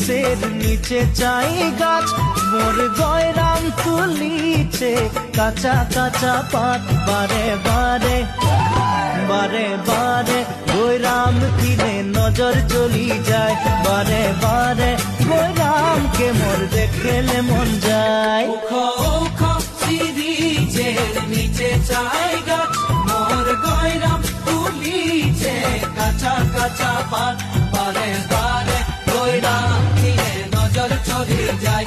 ব্রিজের নিচে চাই গাছ মোর গয়রাম তুলিছে কাঁচা কাঁচা পাত বারে বারে বারে বারে গয়রাম দিলে নজর চলি যায় বারে বারে গয়রামকে মোর দেখলে মন যায় ব্রিজের নিচে চাই গাছ মোর গয়রাম তুলিছে কাঁচা কাঁচা পাত বারে বারে গয়রাম দিলে নজর চলি যায়